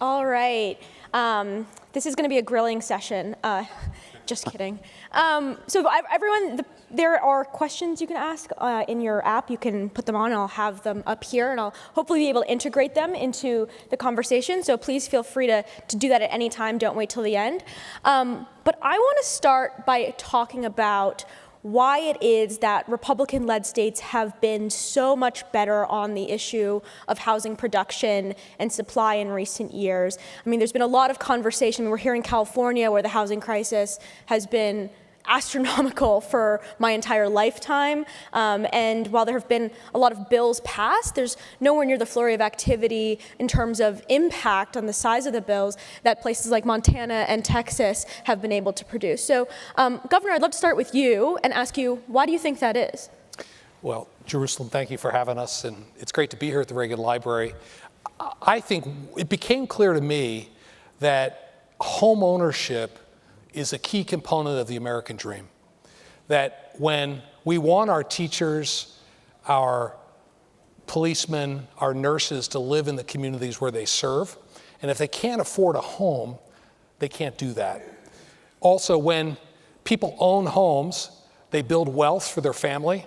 All right. This is going to be a grilling session. Just kidding. So everyone, there are questions you can ask in your app. You can put them on, and I'll have them up here, and I'll hopefully be able to integrate them into the conversation. So please feel free to do that at any time. Don't wait till the end. But I want to start by talking about why it is that Republican-led states have been so much better on the issue of housing production and supply in recent years. I mean, there's been a lot of conversation. We're here in California, where the housing crisis has been astronomical for my entire lifetime. And while there have been a lot of bills passed, there's nowhere near the flurry of activity in terms of impact on the size of the bills that places like Montana and Texas have been able to produce. So, Governor, I'd love to start with you and ask you, why do you think that is? Well, Jerusalem, thank you for having us, and it's great to be here at the Reagan Library. I think it became clear to me that home ownership is a key component of the American dream. That when we want our teachers, our policemen, our nurses to live in the communities where they serve, and if they can't afford a home, they can't do that. Also, when people own homes, they build wealth for their family.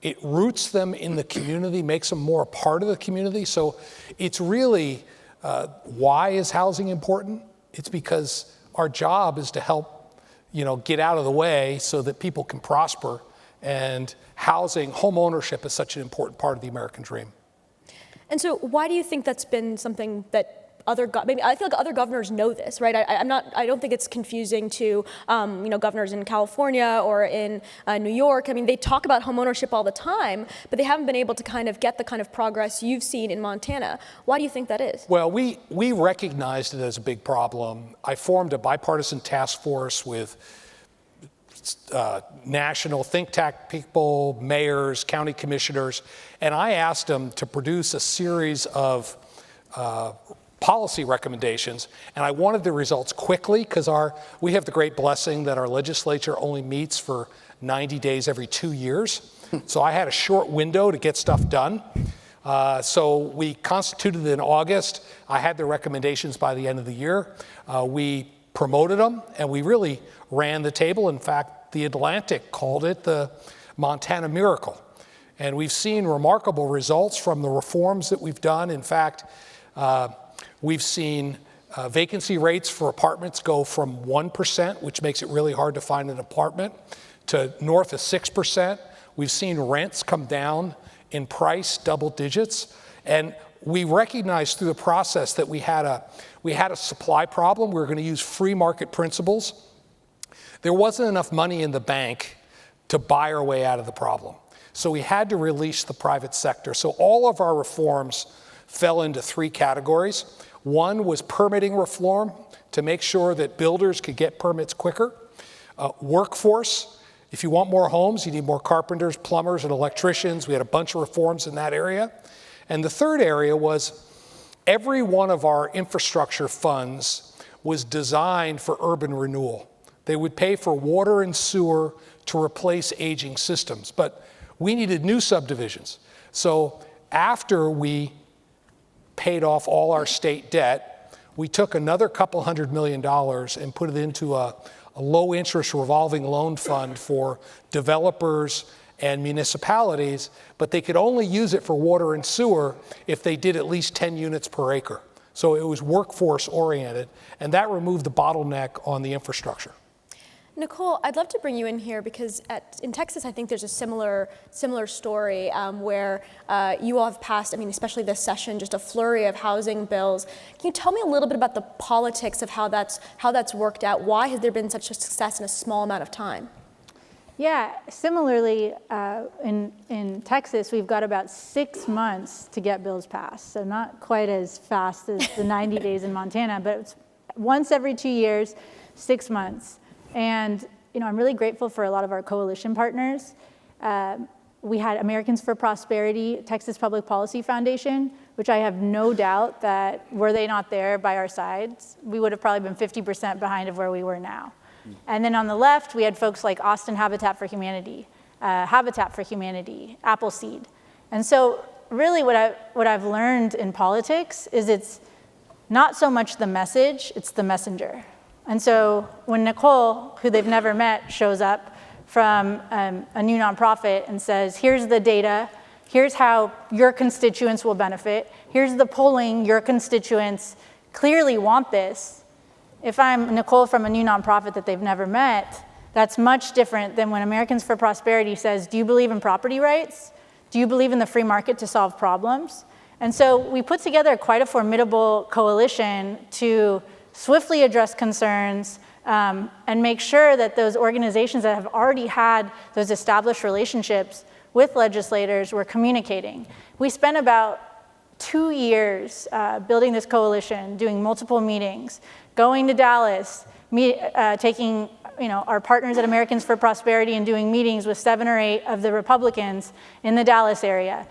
It roots them in the community, makes them more a part of the community. So it's really, why is housing important? It's because our job is to help, get out of the way so that people can prosper. And housing, home ownership is such an important part of the American dream. And so why do you think that's been something that maybe I feel like other governors know this, right? I don't think it's confusing to, governors in California or in New York. I mean, they talk about homeownership all the time, but they haven't been able to kind of get the kind of progress you've seen in Montana. Why do you think that is? Well, we recognized it as a big problem. I formed a bipartisan task force with national think tank people, mayors, county commissioners, and I asked them to produce a series of policy recommendations, and I wanted the results quickly because we have the great blessing that our legislature only meets for 90 days every 2 years. So I had a short window to get stuff done. So we constituted in August. I had the recommendations by the end of the year. We promoted them, and we really ran the table. In fact, The Atlantic called it the Montana miracle. And we've seen remarkable results from the reforms that we've done. In fact, we've seen vacancy rates for apartments go from 1%, which makes it really hard to find an apartment, to north of 6%. We've seen rents come down in price, double digits. And we recognized through the process that we had a supply problem. We were going to use free market principles. There wasn't enough money in the bank to buy our way out of the problem. So we had to release the private sector. So all of our reforms fell into three categories. One was permitting reform to make sure that builders could get permits quicker. Workforce, if you want more homes, you need more carpenters, plumbers, and electricians. We had a bunch of reforms in that area. And the third area was every one of our infrastructure funds was designed for urban renewal. They would pay for water and sewer to replace aging systems, but we needed new subdivisions. So after we paid off all our state debt, we took another couple $100 million and put it into a low interest revolving loan fund for developers and municipalities, but they could only use it for water and sewer if they did at least 10 units per acre. So it was workforce oriented, and that removed the bottleneck on the infrastructure. Nicole, I'd love to bring you in here because in Texas, I think there's a similar story where you all have passed, especially this session, just a flurry of housing bills. Can you tell me a little bit about the politics of how that's worked out? Why has there been such a success in a small amount of time? Yeah, similarly, in Texas, we've got about 6 months to get bills passed. So not quite as fast as the 90 days in Montana, but it's once every 2 years, 6 months. And I'm really grateful for a lot of our coalition partners. We had Americans for Prosperity, Texas Public Policy Foundation, which I have no doubt that were they not there by our sides, we would have probably been 50% behind of where we were now. And then on the left, we had folks like Austin Habitat for Humanity, Appleseed. And so really what I've learned in politics is not so much the message, it's the messenger. And so when Nicole, who they've never met, shows up from a new nonprofit and says, here's the data, here's how your constituents will benefit, here's the polling, your constituents clearly want this. If I'm Nicole from a new nonprofit that they've never met, that's much different than when Americans for Prosperity says, do you believe in property rights? Do you believe in the free market to solve problems? And so we put together quite a formidable coalition to swiftly address concerns and make sure that those organizations that have already had those established relationships with legislators were communicating. We spent about 2 years building this coalition, doing multiple meetings, going to Dallas, taking our partners at Americans for Prosperity and doing meetings with 7 or 8 of the Republicans in the Dallas area,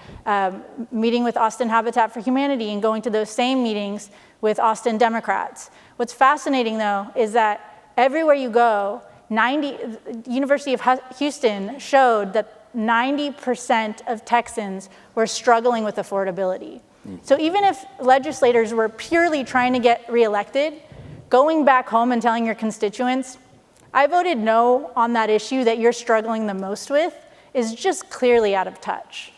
meeting with Austin Habitat for Humanity and going to those same meetings with Austin Democrats. What's fascinating, though, is that everywhere you go, the University of Houston showed that 90% of Texans were struggling with affordability. So even if legislators were purely trying to get reelected, going back home and telling your constituents, I voted no on that issue that you're struggling the most with, is just clearly out of touch.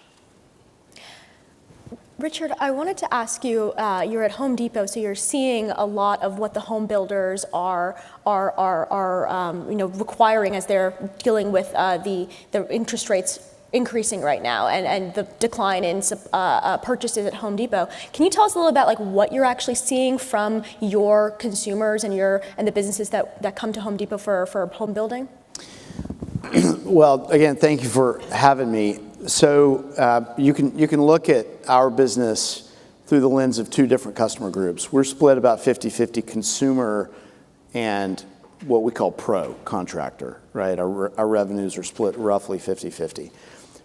Richard, I wanted to ask you, you're at Home Depot, so you're seeing a lot of what the home builders are requiring as they're dealing with the interest rates increasing right now and the decline in purchases at Home Depot. Can you tell us a little about what you're actually seeing from your consumers and the businesses that come to Home Depot for home building? Well, again, thank you for having me. So you can look at our business through the lens of 2 different customer groups. We're split about 50-50 consumer and what we call pro contractor, right? Our revenues are split roughly 50-50.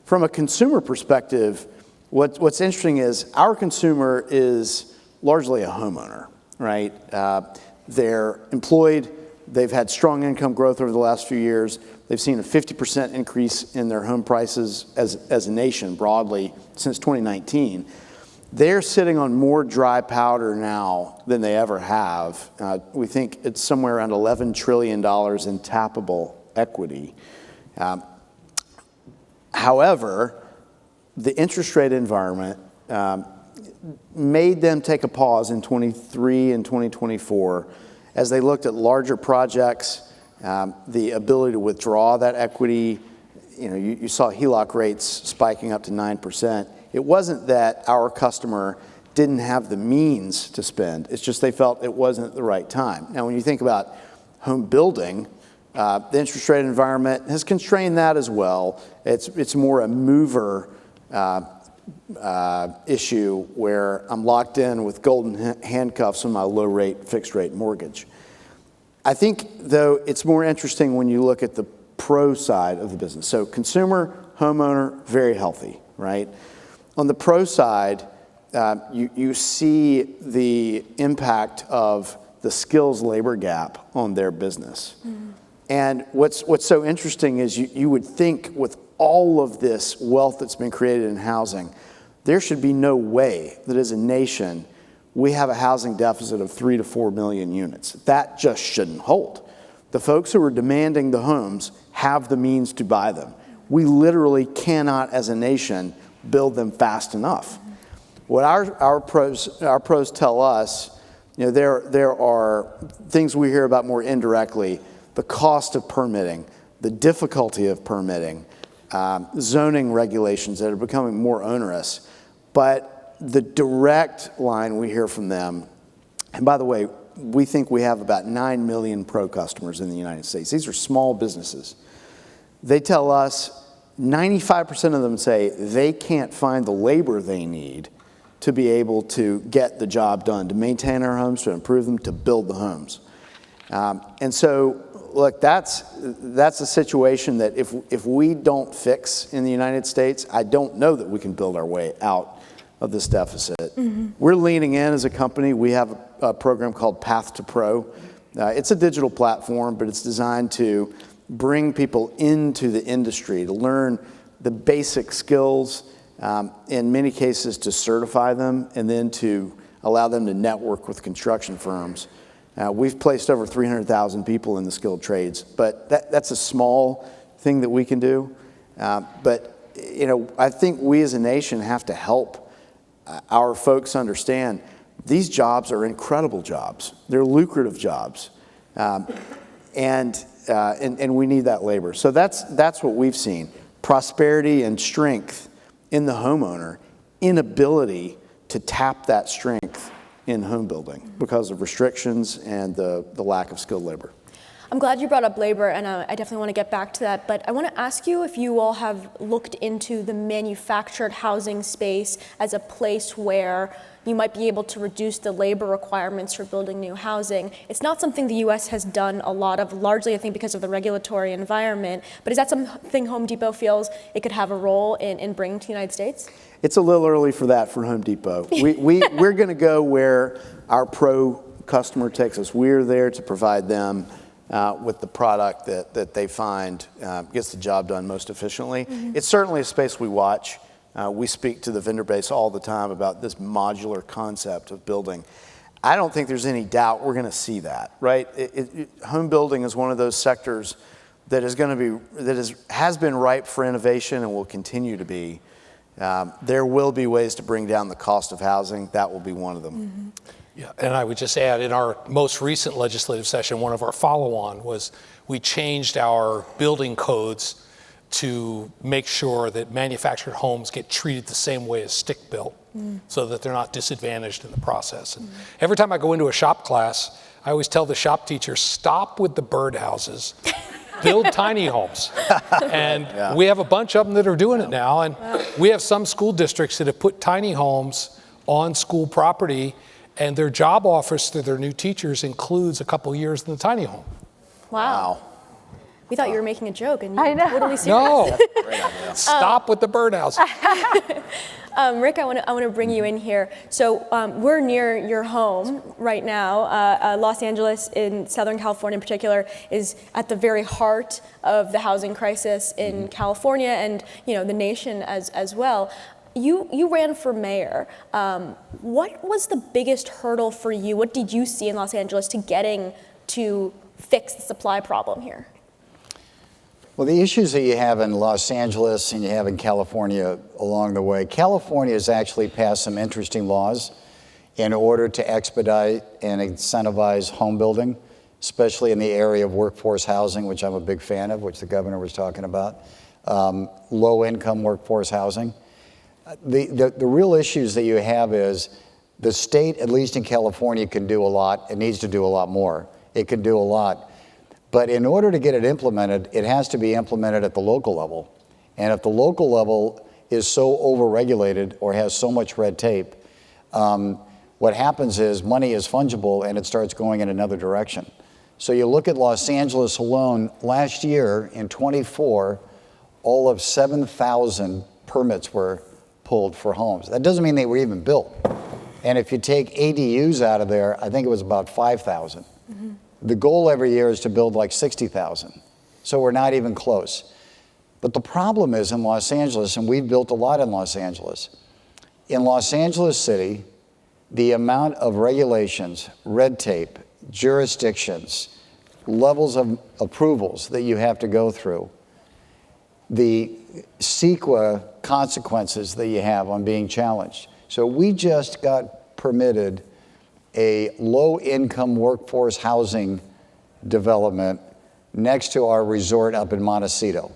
From a consumer perspective, what's interesting is our consumer is largely a homeowner, right? They're employed. They've had strong income growth over the last few years. They've seen a 50% increase in their home prices as a nation broadly since 2019. They're sitting on more dry powder now than they ever have. We think it's somewhere around $11 trillion in tappable equity. However, the interest rate environment made them take a pause in 23 and 2024 as they looked at larger projects, the ability to withdraw that equity. You saw HELOC rates spiking up to 9%. It wasn't that our customer didn't have the means to spend. It's just they felt it wasn't the right time. Now, when you think about home building, the interest rate environment has constrained that as well. It's more a mover issue where I'm locked in with golden handcuffs on my low-rate, fixed-rate mortgage. I think, though, it's more interesting when you look at the pro side of the business. So consumer, homeowner, very healthy, right? On the pro side, you see the impact of the skills labor gap on their business. Mm-hmm. And what's so interesting is you would think with all of this wealth that's been created in housing, there should be no way that as a nation we have a housing deficit of 3 to 4 million units. That just shouldn't hold. The folks who are demanding the homes have the means to buy them. We literally cannot as a nation build them fast enough. What our pros tell us, there are things we hear about more indirectly: the cost of permitting, the difficulty of permitting, zoning regulations that are becoming more onerous. But the direct line we hear from them, and by the way, we think we have about 9 million pro customers in the United States. These are small businesses. They tell us 95% of them say they can't find the labor they need to be able to get the job done, to maintain our homes, to improve them, to build the homes. And so, look, that's a situation that if we don't fix in the United States, I don't know that we can build our way out of this deficit. Mm-hmm. We're leaning in as a company. We have a program called Path to Pro. It's a digital platform, but it's designed to bring people into the industry to learn the basic skills, in many cases to certify them, and then to allow them to network with construction firms. We've placed over 300,000 people in the skilled trades, but that's a small thing that we can do. But I think we as a nation have to help our folks understand these jobs are incredible jobs. They're lucrative jobs, and we need that labor. So that's what we've seen: prosperity and strength in the homeowner, inability to tap that strength in home building because of restrictions and the lack of skilled labor. I'm glad you brought up labor, and I definitely want to get back to that, but I want to ask you if you all have looked into the manufactured housing space as a place where you might be able to reduce the labor requirements for building new housing. It's not something the U.S. has done a lot of, largely I think because of the regulatory environment, but is that something Home Depot feels it could have a role in bringing to the United States? It's a little early for that for Home Depot. We're going to go where our pro customer takes us. We're there to provide them with the product that they find gets the job done most efficiently. Mm-hmm. It's certainly a space we watch. We speak to the vendor base all the time about this modular concept of building. I don't think there's any doubt we're going to see that, right? Home building is one of those sectors that is going to be has been ripe for innovation and will continue to be. There will be ways to bring down the cost of housing. That will be one of them. Mm-hmm. Yeah, and I would just add, in our most recent legislative session, one of our follow-on was we changed our building codes to make sure that manufactured homes get treated the same way as stick-built, so that they're not disadvantaged in the process. And every time I go into a shop class, I always tell the shop teacher, stop with the birdhouses, build tiny homes. And we have a bunch of them that are doing it now, and we have some school districts that have put tiny homes on school property, and their job offers to their new teachers includes a couple years in the tiny home. Wow. We thought you were making a joke, and I you know. totally serious. No, stop with the birdhouse. Rick, I want to bring you in here. So we're near your home right now. Los Angeles, in Southern California in particular, is at the very heart of the housing crisis in California and the nation as well. You ran for mayor. What was the biggest hurdle for you? What did you see in Los Angeles to getting to fix the supply problem here? Well, the issues that you have in Los Angeles and you have in California along the way, California has actually passed some interesting laws in order to expedite and incentivize home building, especially in the area of workforce housing, which I'm a big fan of, which the governor was talking about, low-income workforce housing. The real issues that you have is the state, at least in California, can do a lot. It needs to do a lot more. It can do a lot. But in order to get it implemented, it has to be implemented at the local level. And if the local level is so overregulated or has so much red tape, what happens is money is fungible and it starts going in another direction. So you look at Los Angeles alone, last year in 24, all of 7,000 permits were pulled for homes. That doesn't mean they were even built. And if you take ADUs out of there, I think it was about 5,000. Mm-hmm. The goal every year is to build like 60,000. So we're not even close. But the problem is in Los Angeles, and we've built a lot in Los Angeles City, the amount of regulations, red tape, jurisdictions, levels of approvals that you have to go through, the CEQA consequences that you have on being challenged. So we just got permitted a low-income workforce housing development next to our resort up in Montecito.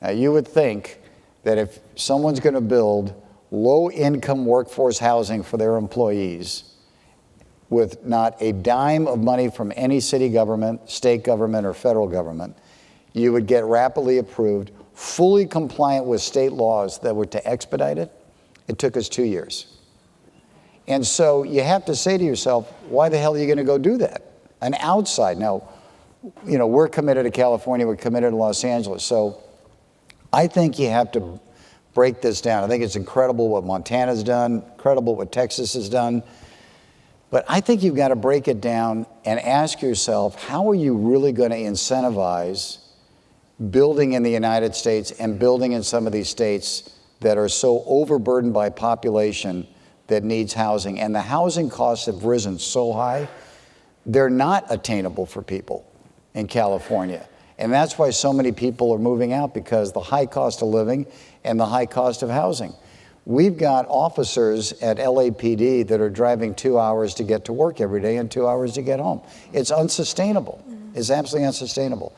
Now, you would think that if someone's going to build low-income workforce housing for their employees with not a dime of money from any city government, state government, or federal government, you would get rapidly approved, fully compliant with state laws that were to expedite it. It took us 2 years. And so you have to say to yourself, why the hell are you going to go do that? An outside. Now, we're committed to California, we're committed to Los Angeles. So I think you have to break this down. I think it's incredible what Montana's done, incredible what Texas has done. But I think you've got to break it down and ask yourself, how are you really going to incentivize building in the United States and building in some of these states that are so overburdened by population that needs housing. And the housing costs have risen so high, they're not attainable for people in California. And that's why so many people are moving out, because the high cost of living and the high cost of housing. We've got officers at LAPD that are driving 2 hours to get to work every day and 2 hours to get home. It's unsustainable. It's absolutely unsustainable.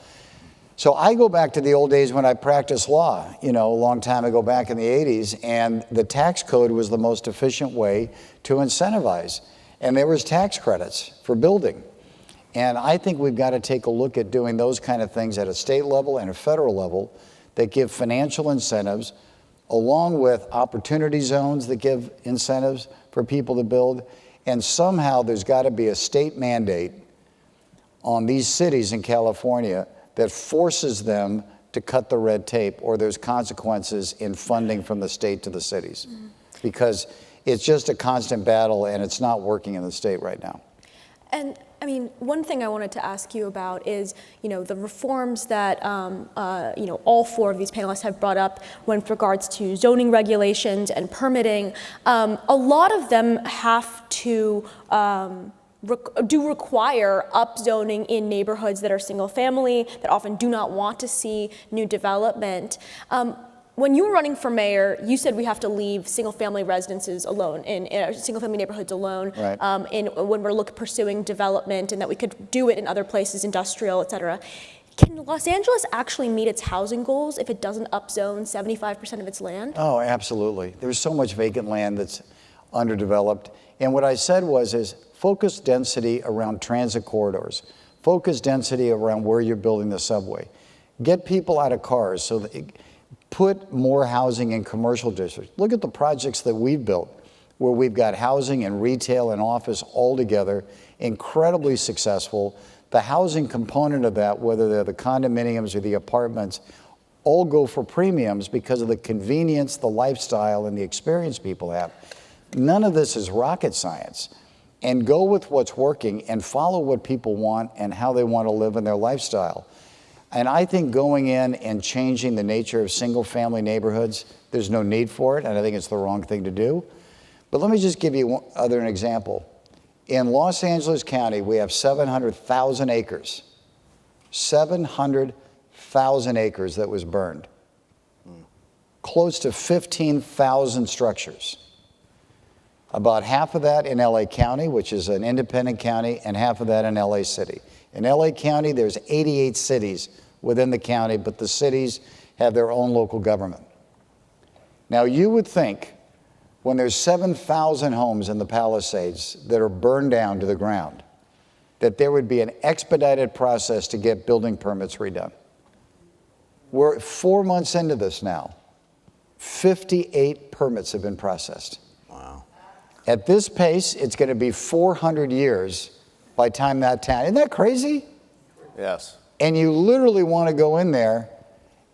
So I go back to the old days when I practiced law, a long time ago back in the 80s, and the tax code was the most efficient way to incentivize. And there was tax credits for building. And I think we've got to take a look at doing those kind of things at a state level and a federal level that give financial incentives, along with opportunity zones that give incentives for people to build. And somehow there's got to be a state mandate on these cities in California that forces them to cut the red tape, or there's consequences in funding from the state to the cities. Because it's just a constant battle, and it's not working in the state right now. And I mean, one thing I wanted to ask you about is, the reforms that, all four of these panelists have brought up with regards to zoning regulations and permitting. A lot of them have to do require upzoning in neighborhoods that are single family, that often do not want to see new development. When you were running for mayor, you said we have to leave single-family residences alone, in single-family neighborhoods alone, right. When we're pursuing development, and that we could do it in other places, industrial, et cetera. Can Los Angeles actually meet its housing goals if it doesn't upzone 75% of its land? Oh, absolutely. There's so much vacant land that's underdeveloped. And what I said is focus density around transit corridors, focus density around where you're building the subway. Get people out of cars, so that put more housing in commercial districts. Look at the projects that we've built, where we've got housing and retail and office all together, incredibly successful. The housing component of that, whether they're the condominiums or the apartments, all go for premiums because of the convenience, the lifestyle, and the experience people have. None of this is rocket science. And go with what's working and follow what people want and how they want to live in their lifestyle. And I think going in and changing the nature of single-family neighborhoods, there's no need for it, and I think it's the wrong thing to do. But let me just give you an example. In Los Angeles County, we have 700,000 acres. 700,000 acres that was burned. Close to 15,000 structures. About half of that in LA County, which is an independent county, and half of that in LA City. In LA County, there's 88 cities within the county, but the cities have their own local government. Now, you would think when there's 7,000 homes in the Palisades that are burned down to the ground, that there would be an expedited process to get building permits redone. We're 4 months into this now. 58 permits have been processed. Wow. At this pace, it's going to be 400 years by the time that town, isn't that crazy? Yes. And you literally want to go in there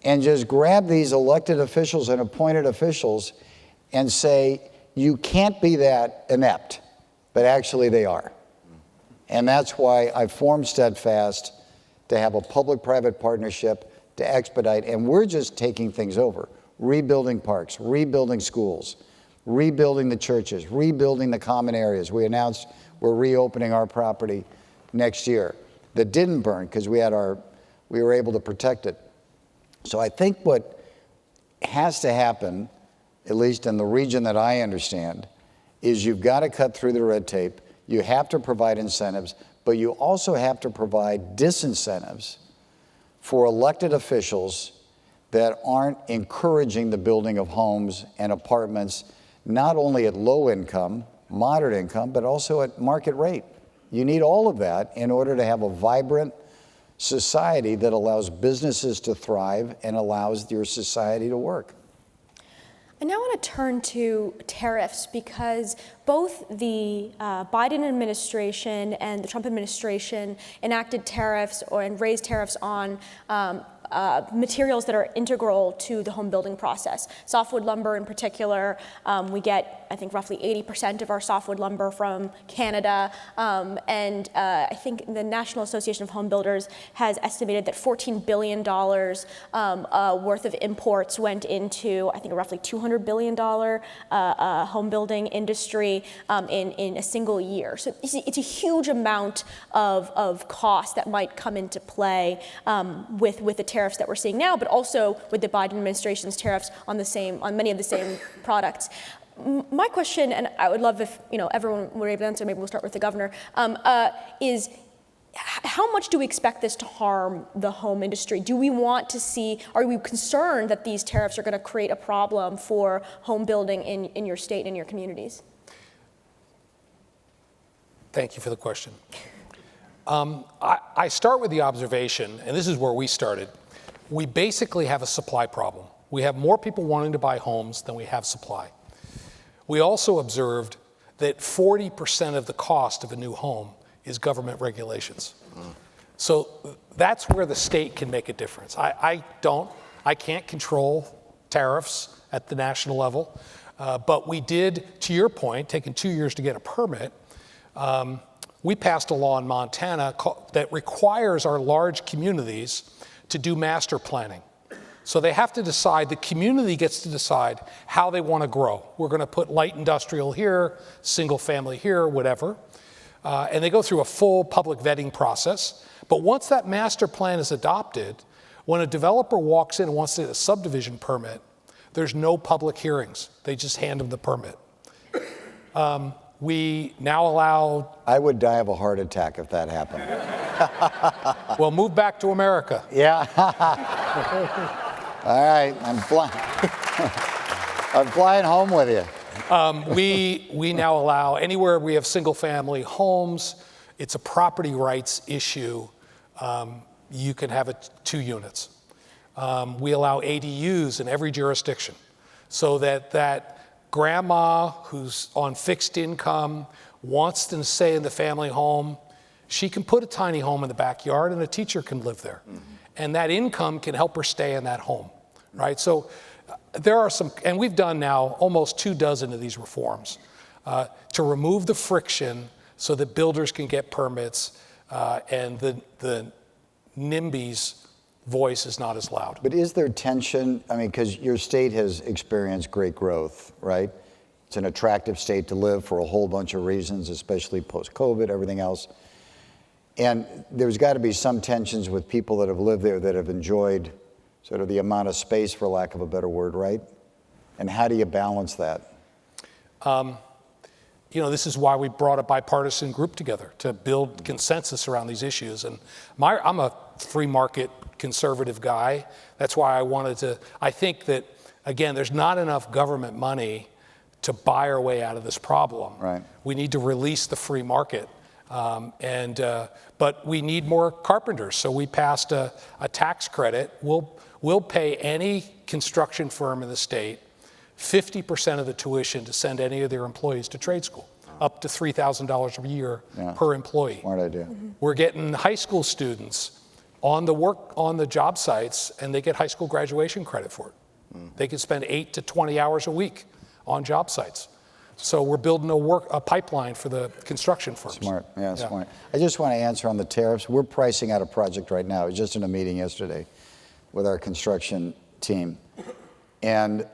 and just grab these elected officials and appointed officials and say, you can't be that inept, but actually they are. And that's why I formed Steadfast, to have a public-private partnership to expedite, and we're just taking things over, rebuilding parks, rebuilding schools, rebuilding the churches, rebuilding the common areas. We announced we're reopening our property next year that didn't burn because we were able to protect it. So I think what has to happen, at least in the region that I understand, is you've got to cut through the red tape. You have to provide incentives, but you also have to provide disincentives for elected officials that aren't encouraging the building of homes and apartments, not only at low income, moderate income, but also at market rate. You need all of that in order to have a vibrant society that allows businesses to thrive and allows your society to work. I now want to turn to tariffs, because both the Biden administration and the Trump administration enacted tariffs and raised tariffs on materials that are integral to the home building process. Softwood lumber in particular, we get, I think, roughly 80% of our softwood lumber from Canada, and I think the National Association of Home Builders has estimated that $14 billion worth of imports went into, I think, a roughly $200 billion home building industry in a single year. So it's a huge amount of cost that might come into play with the tariffs that we're seeing now, but also with the Biden administration's tariffs on many of the same products. My question, and I would love if everyone were able to answer, maybe we'll start with the governor, is how much do we expect this to harm the home industry? Do we want to see, are we concerned that these tariffs are going to create a problem for home building in your state and in your communities? Thank you for the question. I start with the observation, and this is where we started. We basically have a supply problem. We have more people wanting to buy homes than we have supply. We also observed that 40% of the cost of a new home is government regulations. So that's where the state can make a difference. I can't control tariffs at the national level, but we did, to your point, taking 2 years to get a permit, we passed a law in Montana that requires our large communities to do master planning. So they have to decide, the community gets to decide how they want to grow. We're going to put light industrial here, single family here, whatever. And they go through a full public vetting process. But once that master plan is adopted, when a developer walks in and wants to get a subdivision permit, there's no public hearings. They just hand them the permit. We now allow... I would die of a heart attack if that happened. Well, move back to America. Yeah. All right, I'm flying home with you. We now allow anywhere we have single family homes, it's a property rights issue. You can have it 2 units. We allow ADUs in every jurisdiction so that grandma who's on fixed income wants to stay in the family home, she can put a tiny home in the backyard and a teacher can live there. Mm-hmm. And that income can help her stay in that home, right? So there are some, and we've done now almost 24 of these reforms to remove the friction so that builders can get permits and the NIMBY's voice is not as loud. But is there tension? I mean, because your state has experienced great growth, right? It's an attractive state to live for a whole bunch of reasons, especially post-COVID, everything else. And there's got to be some tensions with people that have lived there that have enjoyed sort of the amount of space, for lack of a better word, right? And how do you balance that? This is why we brought a bipartisan group together to build consensus around these issues. And I'm a free market conservative guy. That's why I think that, again, there's not enough government money to buy our way out of this problem. Right. We need to release the free market. But we need more carpenters. So we passed a tax credit. We'll pay any construction firm in the state 50% of the tuition to send any of their employees to trade school, up to $3,000 a year per employee. Smart idea. Mm-hmm. We're getting high school students on the job sites, and they get high school graduation credit for it. They can spend 8 to 20 hours a week on job sites. So we're building a pipeline for the construction firms. Smart, yeah, smart. I just want to answer on the tariffs. We're pricing out a project right now. I was just in a meeting yesterday with our construction team. And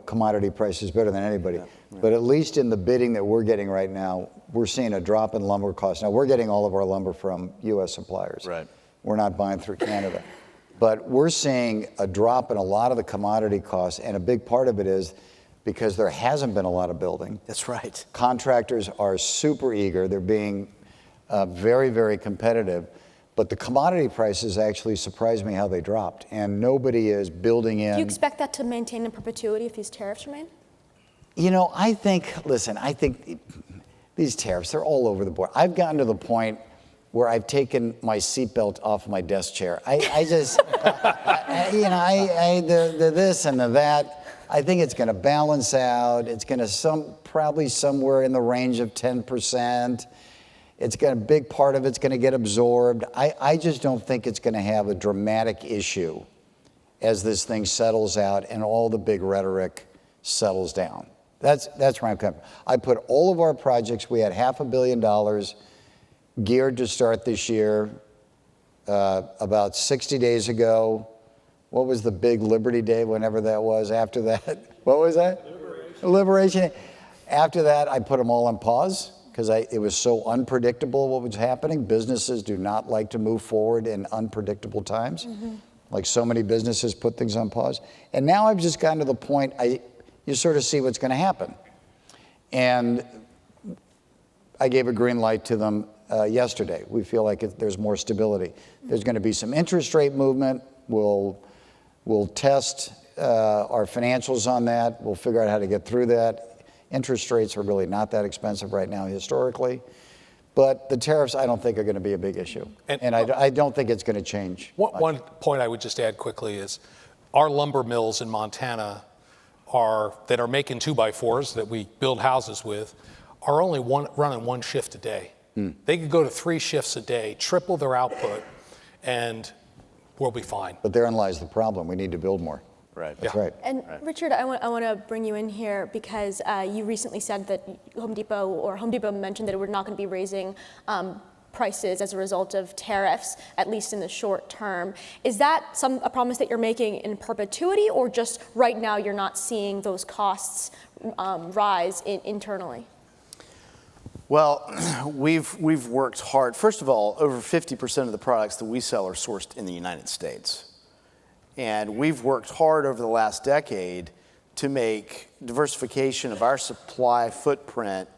commodity prices better than anybody. Yeah, right. But at least in the bidding that we're getting right now, we're seeing a drop in lumber costs. Now, we're getting all of our lumber from U.S. suppliers. Right. We're not buying through Canada. But we're seeing a drop in a lot of the commodity costs, and a big part of it is because there hasn't been a lot of building. That's right. Contractors are super eager. They're being very, very competitive. But the commodity prices actually surprised me how they dropped, and nobody is building in. Do you expect that to maintain in perpetuity if these tariffs remain? I think these tariffs, they're all over the board. I've gotten to the point where I've taken my seatbelt off my desk chair. I just, the this and the that, I think it's going to balance out. It's going to probably somewhere in the range of 10%. a big part of it's going to get absorbed. I just don't think it's going to have a dramatic issue as this thing settles out and all the big rhetoric settles down. That's where I'm coming from. I put all of our projects, we had $500 million geared to start this year. About 60 days ago, what was the big Liberty Day, whenever that was? After that, what was that? Liberation Day. After that, I put them all on pause because it was so unpredictable what was happening. Businesses do not like to move forward in unpredictable times. Like so many businesses put things on pause. And now I've just gotten to the point, you sort of see what's going to happen. And I gave a green light to them yesterday. We feel like there's more stability. There's going to be some interest rate movement. We'll test our financials on that. We'll figure out how to get through that. Interest rates are really not that expensive right now historically. But the tariffs, I don't think, are going to be a big issue. And I don't think it's going to change. One point I would just add quickly is our lumber mills in Montana that are making 2x4s that we build houses with are only running one shift a day. They could go to 3 shifts a day, triple their output, and we'll be fine. But therein lies the problem. We need to build more. Right. That's right. And Richard, I want to bring you in here because you recently said that Home Depot mentioned that we're not going to be raising prices as a result of tariffs, at least in the short term. Is that a promise that you're making in perpetuity, or just right now you're not seeing those costs rise internally? Well, we've worked hard. First of all, over 50% of the products that we sell are sourced in the United States. And we've worked hard over the last decade to make diversification of our supply footprint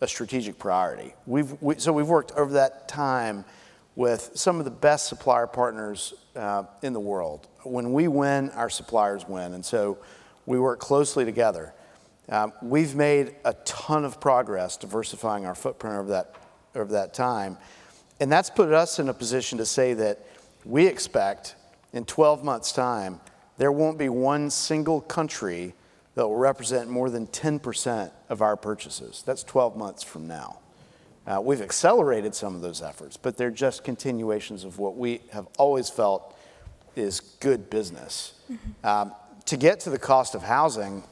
a strategic priority. So we've worked over that time with some of the best supplier partners in the world. When we win, our suppliers win. And so we work closely together. We've made a ton of progress diversifying our footprint over that time. And that's put us in a position to say that we expect in 12 months' time, there won't be one single country that will represent more than 10% of our purchases. That's 12 months from now. We've accelerated some of those efforts, but they're just continuations of what we have always felt is good business. To get to the cost of housing,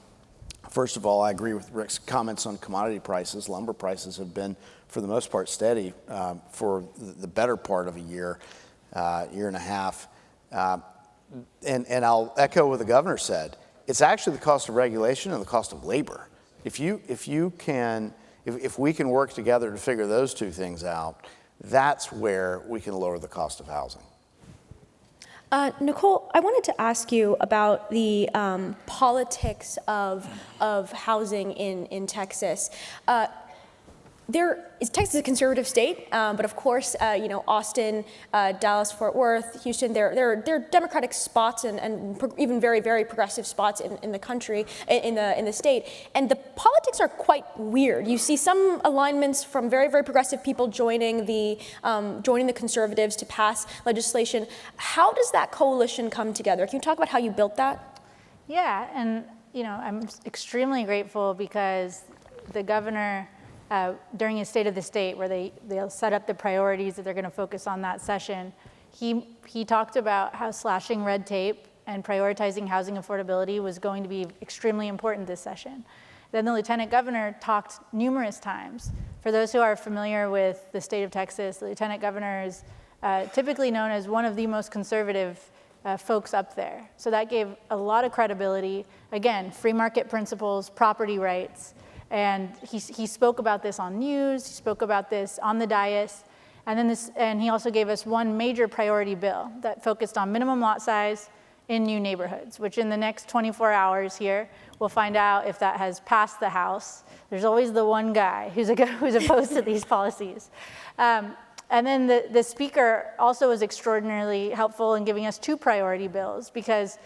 first of all, I agree with Rick's comments on commodity prices. Lumber prices have been, for the most part, steady for the better part of a year, year and a half. And I'll echo what the governor said. It's actually the cost of regulation and the cost of labor. If we can work together to figure those two things out, that's where we can lower the cost of housing. Nicole, I wanted to ask you about the politics of housing in Texas. Texas is a conservative state, but of course, Austin, Dallas, Fort Worth, Houston, they're Democratic spots and even very, very progressive spots in the country, in the state. And the politics are quite weird. You see some alignments from very, very progressive people joining the conservatives to pass legislation. How does that coalition come together? Can you talk about how you built that? Yeah, and I'm extremely grateful because the governor, during his State of the State, where they'll set up the priorities that they're going to focus on that session, he talked about how slashing red tape and prioritizing housing affordability was going to be extremely important this session. Then the lieutenant governor talked numerous times. For those who are familiar with the state of Texas, the lieutenant governor is typically known as one of the most conservative folks up there. So that gave a lot of credibility. Again, free market principles, property rights. And he spoke about this on news, he spoke about this on the dais, and he also gave us one major priority bill that focused on minimum lot size in new neighborhoods, which in the next 24 hours here, we'll find out if that has passed the House. There's always the one guy who's opposed to these policies. And then the speaker also was extraordinarily helpful in giving us 2 priority bills because,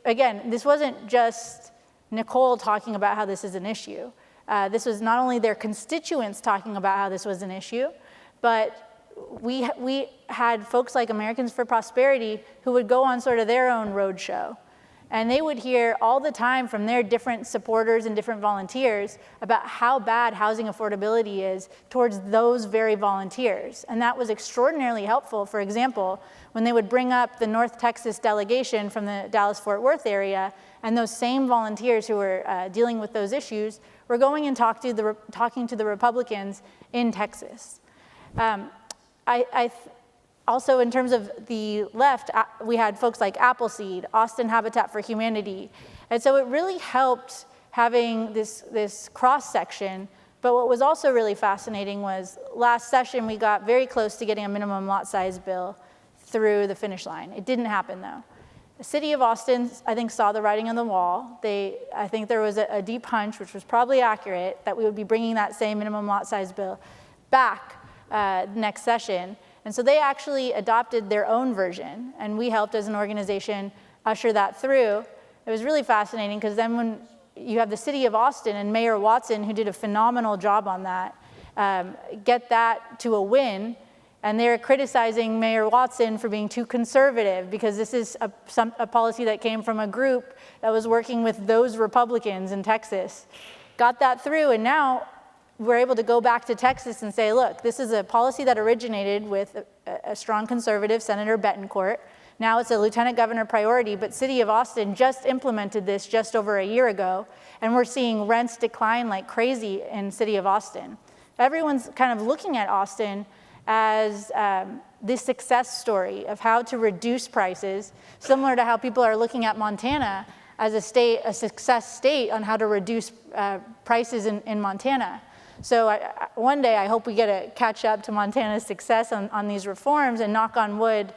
again, this wasn't just Nicole talking about how this is an issue. This was not only their constituents talking about how this was an issue, but we had folks like Americans for Prosperity who would go on sort of their own roadshow And they would hear all the time from their different supporters and different volunteers about how bad housing affordability is towards those very volunteers. And that was extraordinarily helpful. For example, when they would bring up the North Texas delegation from the Dallas-Fort Worth area, and those same volunteers who were dealing with those issues were going and talking to the Republicans in Texas. Also, in terms of the left, we had folks like Appleseed, Austin Habitat for Humanity. And so it really helped having this cross-section. But what was also really fascinating was last session, we got very close to getting a minimum lot size bill through the finish line. It didn't happen, though. The city of Austin, I think, saw the writing on the wall. I think there was a deep hunch, which was probably accurate, that we would be bringing that same minimum lot size bill back next session. And so they actually adopted their own version, and we helped as an organization usher that through. It was really fascinating because then when you have the city of Austin and Mayor Watson, who did a phenomenal job on that, get that to a win, and they're criticizing Mayor Watson for being too conservative because this is a policy that came from a group that was working with those Republicans in Texas. Got that through, and now we're able to go back to Texas and say, look, this is a policy that originated with a strong conservative, Senator Betancourt. Now it's a lieutenant governor priority, but City of Austin just implemented this just over a year ago, and we're seeing rents decline like crazy in City of Austin. Everyone's kind of looking at Austin as this success story of how to reduce prices, similar to how people are looking at Montana as a success state on how to reduce prices in Montana. So one day I hope we get to catch up to Montana's success on these reforms, and knock on wood,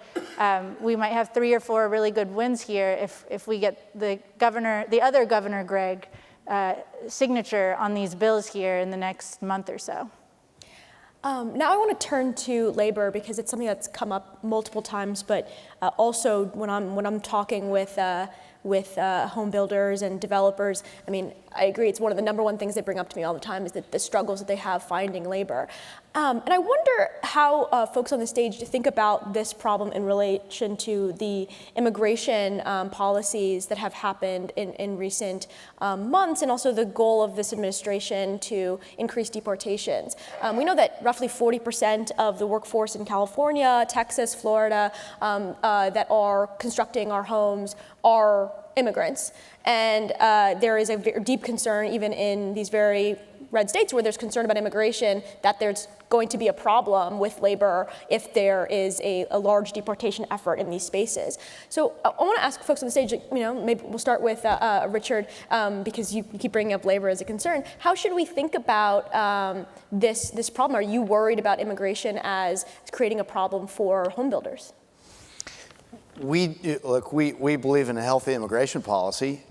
we might have 3 or 4 really good wins here if we get the other Governor Gregg signature on these bills here in the next month or so. Now I want to turn to labor because it's something that's come up multiple times, but also when I'm talking with home builders and developers, I mean, I agree, it's one of the #1 things they bring up to me all the time is that the struggles that they have finding labor. And I wonder how folks on the stage think about this problem in relation to the immigration policies that have happened in recent months, and also the goal of this administration to increase deportations. We know that roughly 40% of the workforce in California, Texas, Florida, that are constructing our homes are immigrants. And there is a deep concern, even in these very red states where there's concern about immigration, that there's going to be a problem with labor if there is a large deportation effort in these spaces. So I want to ask folks on the stage, maybe we'll start with Richard, because you keep bringing up labor as a concern. How should we think about this problem? Are you worried about immigration as creating a problem for home builders? We believe in a healthy immigration policy.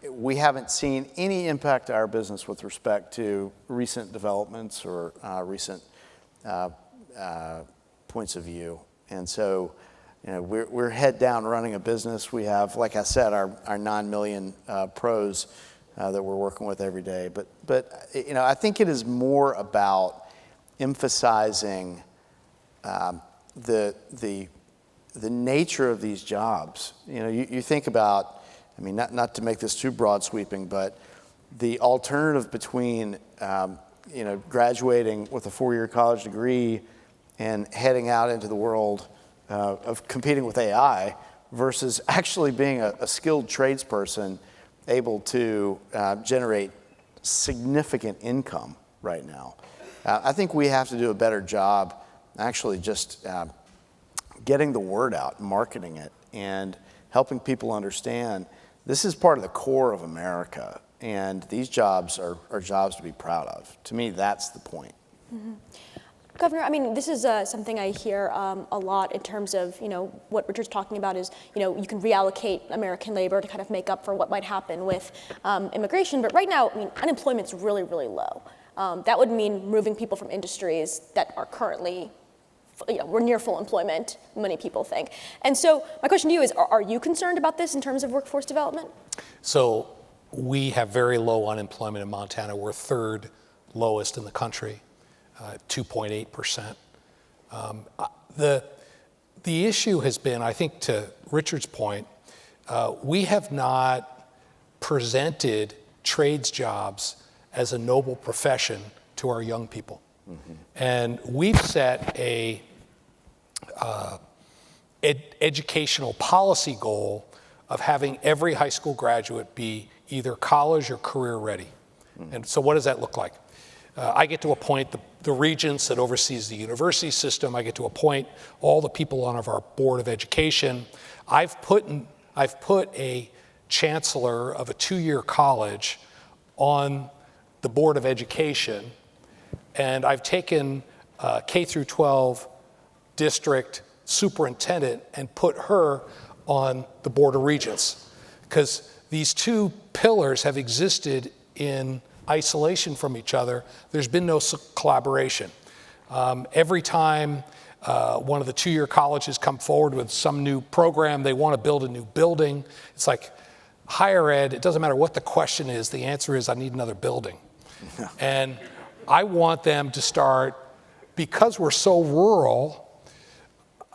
We haven't seen any impact to our business with respect to recent developments or recent points of view. And so, we're head down running a business. We have, like I said, our 9 million pros that we're working with every day. But I think it is more about emphasizing the nature of these jobs. You think about, not to make this too broad sweeping, but the alternative between, graduating with a 4-year college degree and heading out into the world of competing with AI versus actually being a skilled tradesperson able to generate significant income right now. I think we have to do a better job actually just getting the word out, marketing it, and helping people understand this is part of the core of America, and these jobs are jobs to be proud of. To me, that's the point. Mm-hmm. Governor, this is something I hear a lot in terms of, what Richard's talking about is, you can reallocate American labor to kind of make up for what might happen with immigration. But right now, unemployment's really, really low. That would mean moving people from industries that are currently we're near full employment, many people think. And so my question to you is, are you concerned about this in terms of workforce development? So we have very low unemployment in Montana. We're 3rd lowest in the country, 2.8%. The issue has been, I think to Richard's point, we have not presented trades jobs as a noble profession to our young people. And we've set a educational policy goal of having every high school graduate be either college or career ready. And so what does that look like? I get to appoint the regents that oversees the university system. I get to appoint all the people on our board of education. I've put a chancellor of a 2-year college on the board of education, and I've taken K through 12 district superintendent and put her on the board of regents, because these two pillars have existed in isolation from each other. There's been no collaboration. Every time one of the 2-year colleges come forward with some new program, they want to build a new building. It's like higher ed, it doesn't matter what the question is, the answer is I need another building. And I want them to start, because we're so rural,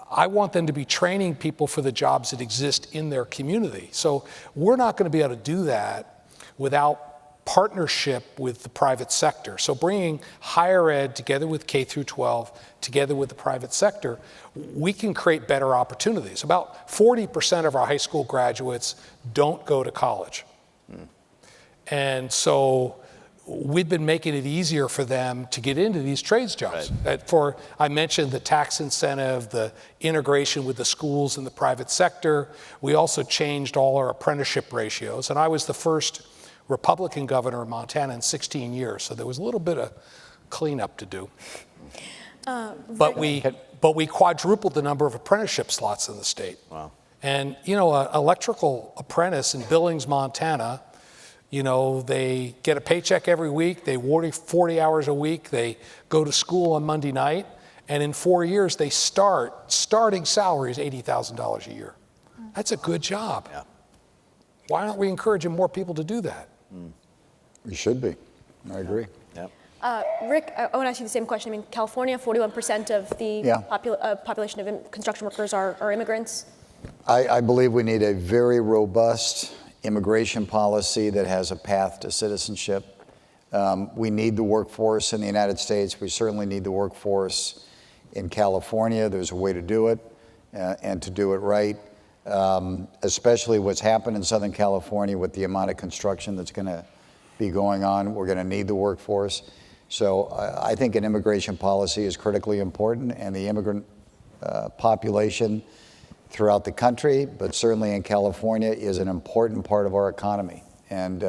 I want them to be training people for the jobs that exist in their community. So we're not going to be able to do that without partnership with the private sector. So bringing higher ed together with K through 12, together with the private sector, we can create better opportunities. About 40% of our high school graduates don't go to college. And so we've been making it easier for them to get into these trades jobs. Right. I mentioned the tax incentive, the integration with the schools and the private sector. We also changed all our apprenticeship ratios, and I was the first Republican governor of Montana in 16 years, so there was a little bit of cleanup to do. But we quadrupled the number of apprenticeship slots in the state. Wow. And an electrical apprentice in Billings, Montana, they get a paycheck every week, they work 40 hours a week, they go to school on Monday night, and in 4 years they starting salary is $80,000 a year. That's a good job. Yeah. Why aren't we encouraging more people to do that? We should be. I agree. Yep. Rick, I want to ask you the same question. I mean, California, 41% of the population of construction workers are immigrants. I believe we need a very robust immigration policy that has a path to citizenship. We need the workforce in the United States. We certainly need the workforce in California. There's a way to do it and to do it right, especially what's happened in Southern California with the amount of construction that's going to be going on. We're going to need the workforce. So I think an immigration policy is critically important, and the immigrant population throughout the country, but certainly in California, is an important part of our economy. And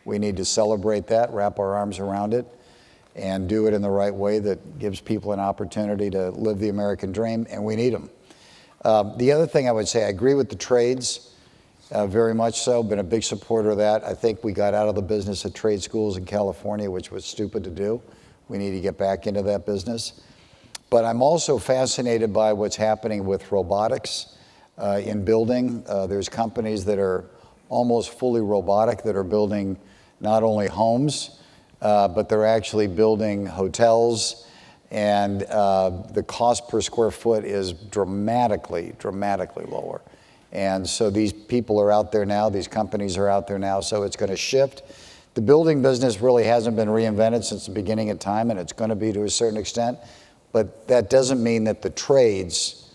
we need to celebrate that, wrap our arms around it, and do it in the right way that gives people an opportunity to live the American dream, and we need them. The other thing I would say, I agree with the trades, very much so, been a big supporter of that. I think we got out of the business of trade schools in California, which was stupid to do. We need to get back into that business. But I'm also fascinated by what's happening with robotics in building. There's companies that are almost fully robotic that are building not only homes, but they're actually building hotels, and the cost per square foot is dramatically lower. And so these people are out there now, these companies are out there now, so it's going to shift. The building business really hasn't been reinvented since the beginning of time, and it's going to be to a certain extent. But that doesn't mean that the trades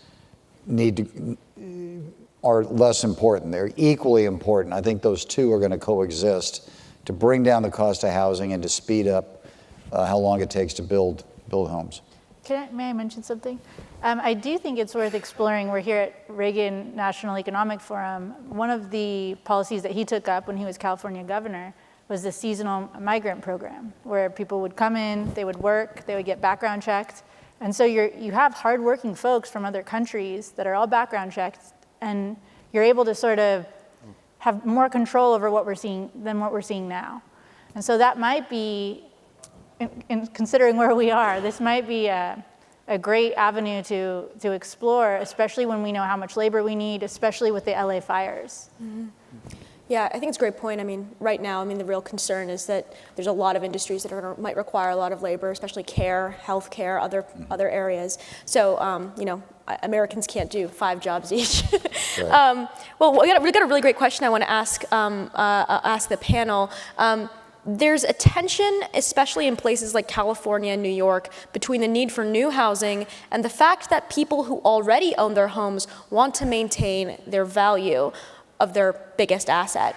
are less important. They're equally important. I think those two are going to coexist to bring down the cost of housing and to speed up how long it takes to build homes. May I mention something? I do think it's worth exploring. We're here at Reagan National Economic Forum. One of the policies that he took up when he was California governor was the seasonal migrant program, where people would come in, they would work, they would get background checked. And so you have hardworking folks from other countries that are all background checked, and you're able to sort of have more control over what we're seeing than what we're seeing now. And so that might be, in considering where we are, this might be a great avenue to explore, especially when we know how much labor we need, especially with the LA fires. Mm-hmm. Yeah, I think it's a great point. I mean, right now, the real concern is that there's a lot of industries that might require a lot of labor, especially care, healthcare, other areas. So, Americans can't do 5 jobs each. Right. Well, we got a really great question I want to ask the panel. There's a tension, especially in places like California and New York, between the need for new housing and the fact that people who already own their homes want to maintain their value of their biggest asset.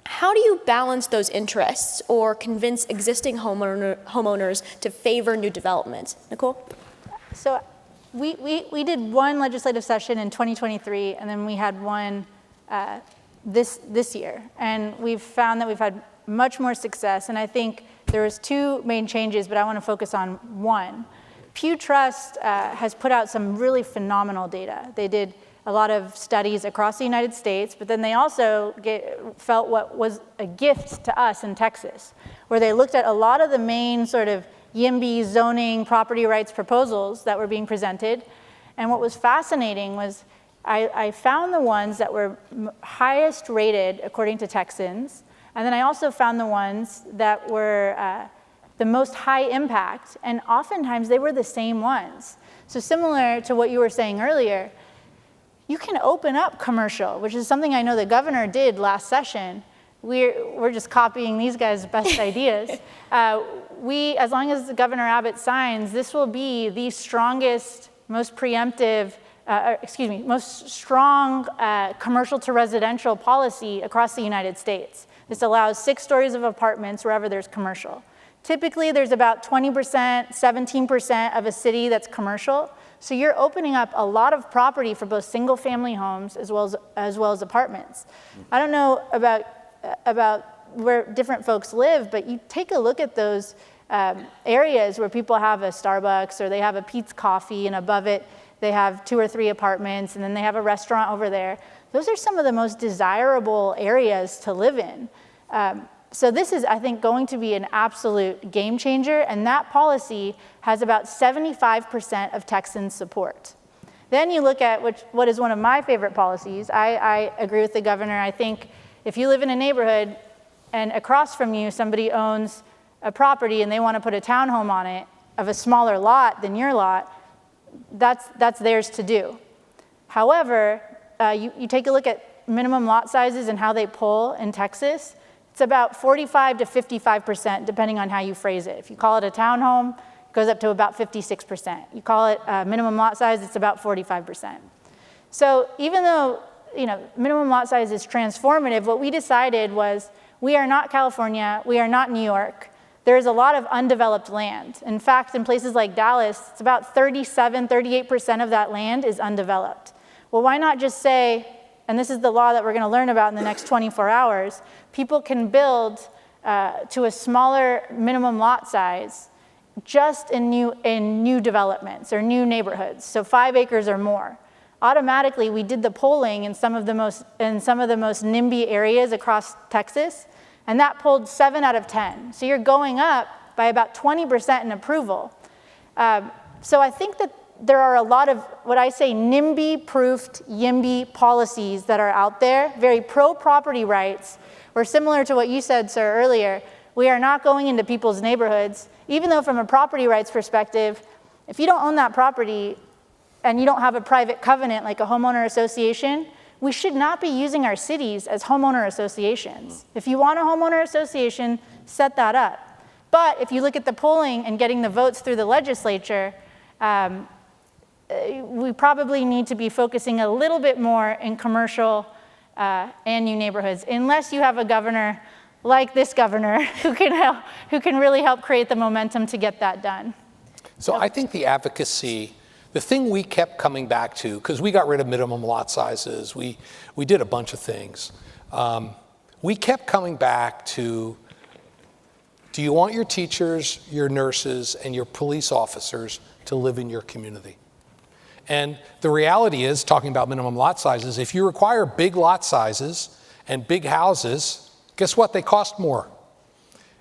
How do you balance those interests or convince existing homeowners to favor new development? Nicole? So we did one legislative session in 2023, and then we had one this year. And we've found that we've had much more success. And I think there was 2 main changes, but I want to focus on one. Pew Trust has put out some really phenomenal data. They did a lot of studies across the United States, but then they also felt what was a gift to us in Texas, where they looked at a lot of the main sort of YIMBY zoning property rights proposals that were being presented. And what was fascinating was I found the ones that were highest rated according to Texans, and then I also found the ones that were the most high impact, and oftentimes they were the same ones. So similar to what you were saying earlier, you can open up commercial, which is something I know the governor did last session. We're just copying these guys' best ideas. As long as Governor Abbott signs, this will be the strongest, most preemptive, most strong commercial to residential policy across the United States. This allows 6 stories of apartments wherever there's commercial. Typically, there's about 20%, 17% of a city that's commercial. So you're opening up a lot of property for both single-family homes as well as apartments. I don't know about where different folks live, but you take a look at those areas where people have a Starbucks or they have a Pete's Coffee, and above it they have 2 or 3 apartments, and then they have a restaurant over there. Those are some of the most desirable areas to live in. So this is, I think, going to be an absolute game changer, and that policy has about 75% of Texans' support. Then you look at what is one of my favorite policies. I agree with the governor. I think if you live in a neighborhood and across from you somebody owns a property and they want to put a townhome on it of a smaller lot than your lot, that's theirs to do. However, you take a look at minimum lot sizes and how they pull in Texas. It's about 45 to 55%, depending on how you phrase it. If you call it a townhome, it goes up to about 56%. You call it minimum lot size, it's about 45%. So even though minimum lot size is transformative, what we decided was we are not California, we are not New York. There's a lot of undeveloped land. In fact, in places like Dallas, it's about 38% of that land is undeveloped. Well, why not just say, and this is the law that we're going to learn about in the next 24 hours, people can build to a smaller minimum lot size just in new developments or new neighborhoods, so 5 acres or more. Automatically, we did the polling in some of the most NIMBY areas across Texas, and that pulled 7 out of 10. So you're going up by about 20% in approval. So I think that there are a lot of what I say NIMBY-proofed YIMBY policies that are out there, very pro-property rights, where similar to what you said, sir, earlier, we are not going into people's neighborhoods, even though from a property rights perspective, if you don't own that property and you don't have a private covenant like a homeowner association, we should not be using our cities as homeowner associations. If you want a homeowner association, set that up. But if you look at the polling and getting the votes through the legislature, we probably need to be focusing a little bit more in commercial and new neighborhoods, unless you have a governor like this governor who can really help create the momentum to get that done. So I think the advocacy, the thing we kept coming back to, because we got rid of minimum lot sizes, we did a bunch of things. We kept coming back to, do you want your teachers, your nurses, and your police officers to live in your community? And the reality is, talking about minimum lot sizes, if you require big lot sizes and big houses, guess what? They cost more.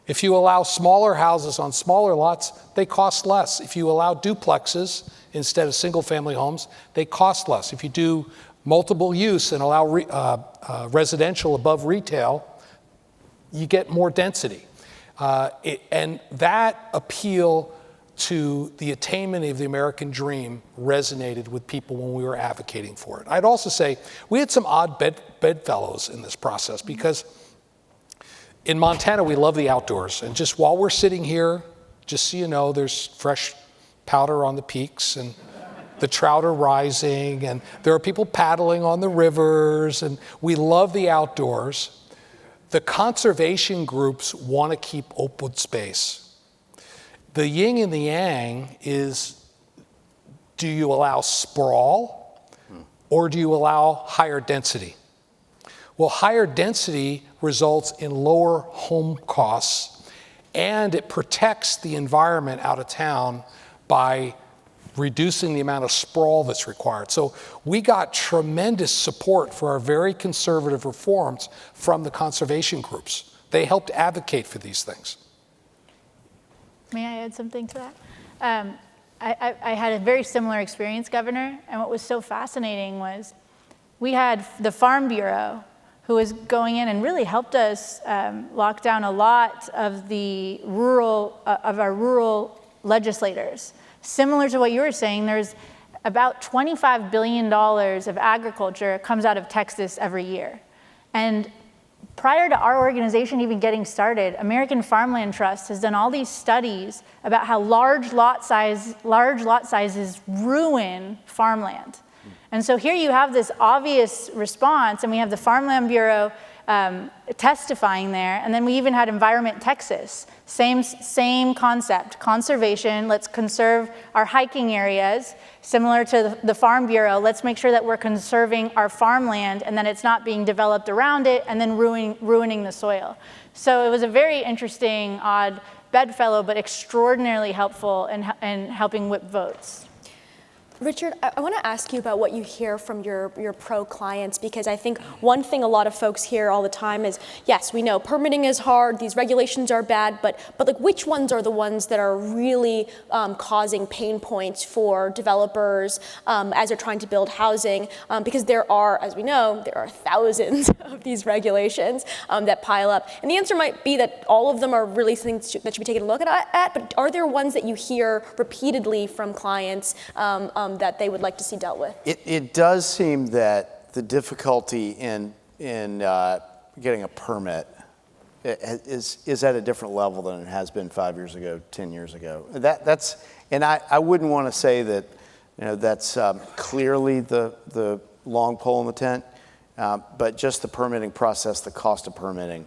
If you allow smaller houses on smaller lots, they cost less. If you allow duplexes instead of single-family homes, they cost less. If you do multiple use and allow residential above retail, you get more density. And that appeal to the attainment of the American dream resonated with people when we were advocating for it. I'd also say we had some odd bedfellows in this process because in Montana, we love the outdoors. And just while we're sitting here, just so you know, there's fresh powder on the peaks and the trout are rising and there are people paddling on the rivers and we love the outdoors. The conservation groups want to keep open space. The yin and the yang is, do you allow sprawl or do you allow higher density? Well, higher density results in lower home costs and it protects the environment out of town by reducing the amount of sprawl that's required. So we got tremendous support for our very conservative reforms from the conservation groups. They helped advocate for these things. May I add something to that? I had a very similar experience, Governor, and what was so fascinating was we had the Farm Bureau who was going in and really helped us lock down a lot of the our rural legislators. Similar to what you were saying, there's about $25 billion of agriculture comes out of Texas every year. And prior to our organization even getting started, American Farmland Trust has done all these studies about how large lot sizes ruin farmland. And so here you have this obvious response, and we have the Farmland Bureau testifying there, and then we even had Environment Texas. Same concept, conservation, let's conserve our hiking areas. Similar to the Farm Bureau, let's make sure that we're conserving our farmland and that it's not being developed around it and then ruining the soil. So it was a very interesting, odd bedfellow, but extraordinarily helpful in helping whip votes. Richard, I want to ask you about what you hear from your pro clients, because I think one thing a lot of folks hear all the time is, yes, we know permitting is hard, these regulations are bad, but like which ones are the ones that are really causing pain points for developers as they're trying to build housing? Because there are, as we know, there are thousands of these regulations that pile up. And the answer might be that all of them are really things that should be taken a look at, but are there ones that you hear repeatedly from clients that they would like to see dealt with? It does seem that the difficulty in getting a permit is at a different level than it has been 5 years ago, 10 years ago. And I wouldn't want to say that that's clearly the long pole in the tent, but just the permitting process, the cost of permitting,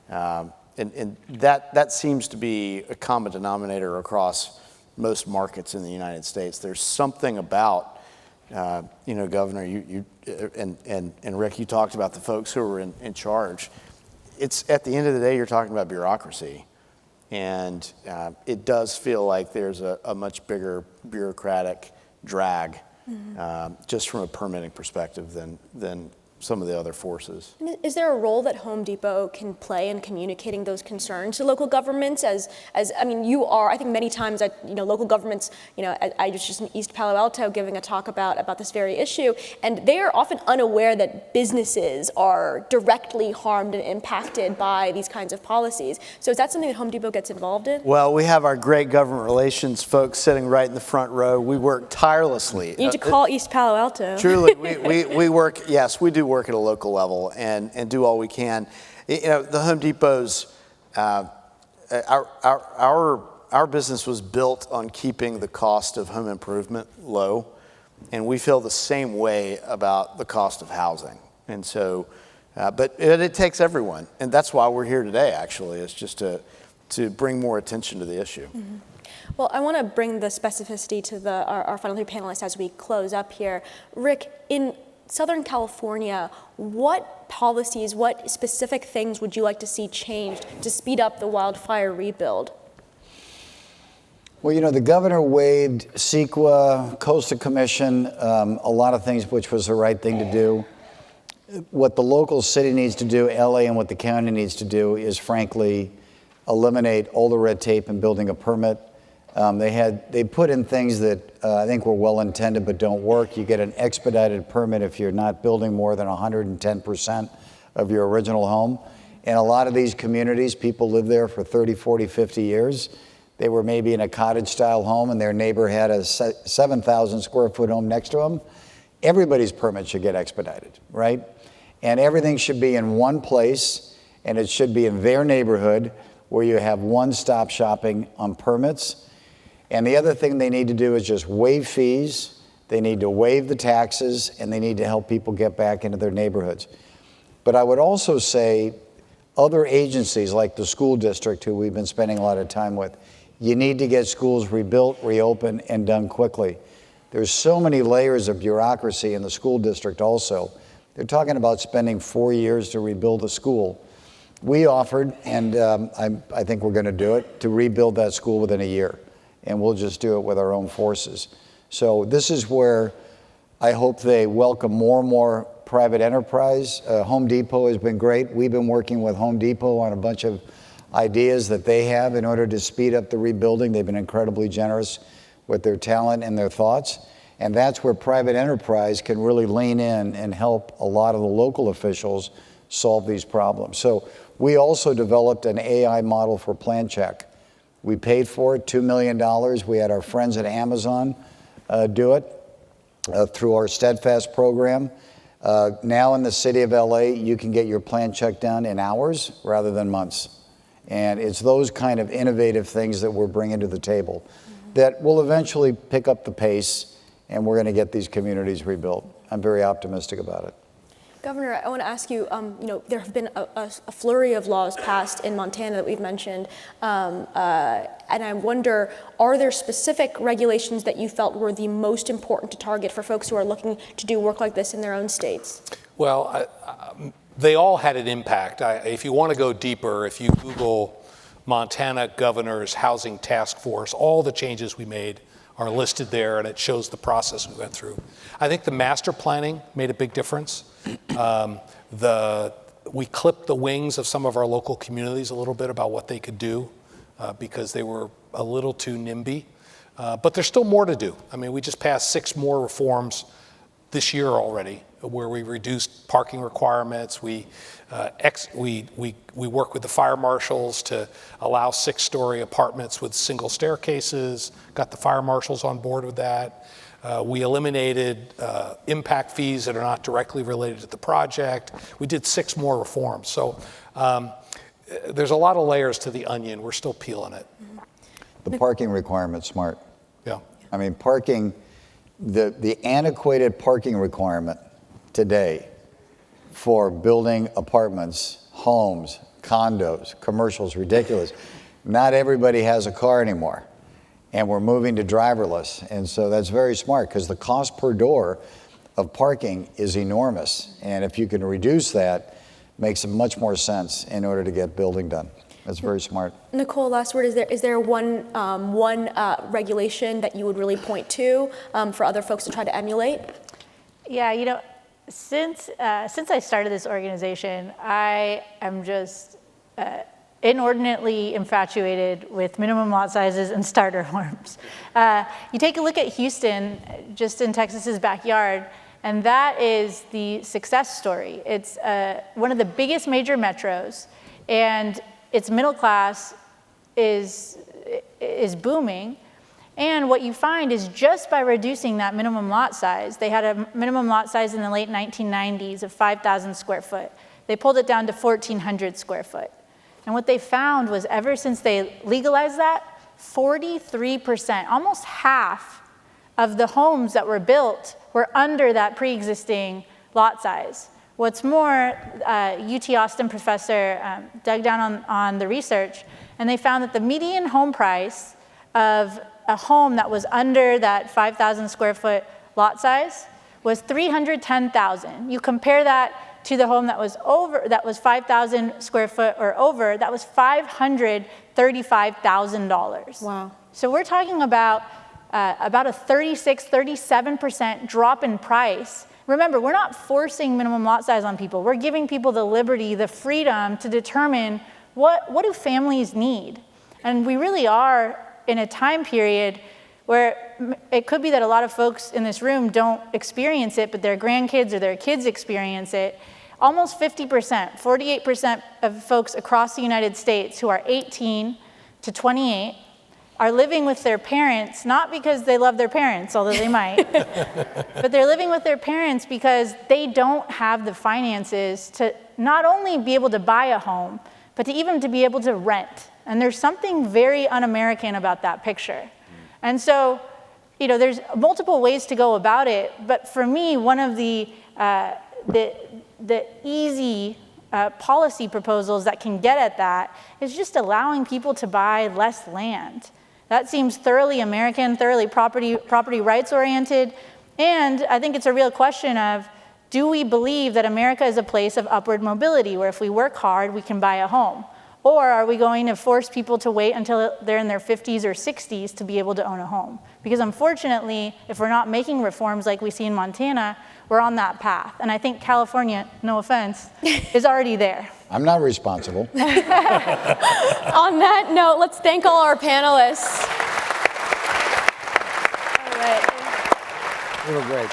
and that seems to be a common denominator across most markets in the United States. There's something about, Governor, you and Rick, you talked about the folks who are in charge. It's at the end of the day, you're talking about bureaucracy. And it does feel like there's a much bigger bureaucratic drag just from a permitting perspective than some of the other forces. Is there a role that Home Depot can play in communicating those concerns to local governments? As I mean, you are, I think many times at local governments, I was just in East Palo Alto giving a talk about this very issue, and they are often unaware that businesses are directly harmed and impacted by these kinds of policies. So is that something that Home Depot gets involved in? Well, we have our great government relations folks sitting right in the front row. We work tirelessly. You need to call East Palo Alto. Truly, we work, yes, we do work at a local level and do all we can. The Home Depot's, our business was built on keeping the cost of home improvement low, and we feel the same way about the cost of housing. And so, but it takes everyone, and that's why we're here today, actually, is just to bring more attention to the issue. Mm-hmm. Well, I want to bring the specificity to our final three panelists as we close up here. Rick, in Southern California, what policies, what specific things would you like to see changed to speed up the wildfire rebuild? Well, the governor waived CEQA, Coastal Commission, a lot of things which was the right thing to do. What the local city needs to do, LA, and what the county needs to do is, frankly, eliminate all the red tape in building a permit. They put in things that I think were well intended but don't work. You get an expedited permit if you're not building more than 110% of your original home. In a lot of these communities, people live there for 30, 40, 50 years. They were maybe in a cottage-style home and their neighbor had a 7,000 square foot home next to them. Everybody's permit should get expedited, right? And everything should be in one place, and it should be in their neighborhood where you have one-stop shopping on permits. And the other thing they need to do is just waive fees, they need to waive the taxes, and they need to help people get back into their neighborhoods. But I would also say other agencies like the school district, who we've been spending a lot of time with, you need to get schools rebuilt, reopened, and done quickly. There's so many layers of bureaucracy in the school district also. They're talking about spending 4 years to rebuild a school. We offered, and I think we're going to do it, to rebuild that school within a year. And we'll just do it with our own forces. So this is where I hope they welcome more and more private enterprise. Home Depot has been great. We've been working with Home Depot on a bunch of ideas that they have in order to speed up the rebuilding. They've been incredibly generous with their talent and their thoughts. And that's where private enterprise can really lean in and help a lot of the local officials solve these problems. So we also developed an AI model for plan check. We paid for it, $2 million. We had our friends at Amazon do it through our Steadfast program. Now in the city of LA, you can get your plan check done in hours rather than months. And it's those kind of innovative things that we're bringing to the table that will eventually pick up the pace, and we're going to get these communities rebuilt. I'm very optimistic about it. Governor, I want to ask you, there have been a flurry of laws passed in Montana that we've mentioned, and I wonder, are there specific regulations that you felt were the most important to target for folks who are looking to do work like this in their own states? Well, they all had an impact. If you want to go deeper, if you Google Montana Governor's Housing Task Force, all the changes we made are listed there, and it shows the process we went through. I think the master planning made a big difference. We clipped the wings of some of our local communities a little bit about what they could do because they were a little too NIMBY. But there's still more to do. I mean, we just passed 6 more reforms this year already, where we reduced parking requirements. We work with the fire marshals to allow 6-story apartments with single staircases, got the fire marshals on board with that. We eliminated impact fees that are not directly related to the project. We did 6 more reforms. So there's a lot of layers to the onion. We're still peeling it. The parking requirement's smart. Yeah. I mean, parking, the antiquated parking requirement today for building apartments, homes, condos, commercials, ridiculous. Not everybody has a car anymore, and we're moving to driverless. And so that's very smart because the cost per door of parking is enormous. And if you can reduce that, it makes much more sense in order to get building done. That's very smart. Nicole, last word, is there one regulation that you would really point to for other folks to try to emulate? Yeah, since I started this organization, I am just inordinately infatuated with minimum lot sizes and starter homes. You take a look at Houston, just in Texas's backyard, and that is the success story. It's one of the biggest major metros, and its middle class is booming. And what you find is just by reducing that minimum lot size, they had a minimum lot size in the late 1990s of 5,000 square foot. They pulled it down to 1,400 square foot. And what they found was ever since they legalized that, 43%, almost half of the homes that were built were under that pre-existing lot size. What's more, UT Austin professor dug down on the research, and they found that the median home price of a home that was under that 5,000 square foot lot size was $310,000. You compare that to the home that was 5,000 square foot or over, that was $535,000. Wow. So we're talking about a 36, 37% drop in price. Remember, we're not forcing minimum lot size on people. We're giving people the liberty, the freedom to determine what do families need. And we really are in a time period where it could be that a lot of folks in this room don't experience it, but their grandkids or their kids experience it. Almost 50%, 48% of folks across the United States who are 18 to 28 are living with their parents, not because they love their parents, although they might, but they're living with their parents because they don't have the finances to not only be able to buy a home, but to even to be able to rent. And there's something very un-American about that picture. And so, you know, there's multiple ways to go about it, but for me, one of the easy policy proposals that can get at that is just allowing people to buy less land. That seems thoroughly American, thoroughly property rights oriented, and I think it's a real question of, do we believe that America is a place of upward mobility, where if we work hard, we can buy a home? Or are we going to force people to wait until they're in their 50s or 60s to be able to own a home? Because unfortunately, if we're not making reforms like we see in Montana, we're on that path. And I think California, no offense, is already there. I'm not responsible. On that note, let's thank all our panelists. All right. You were great.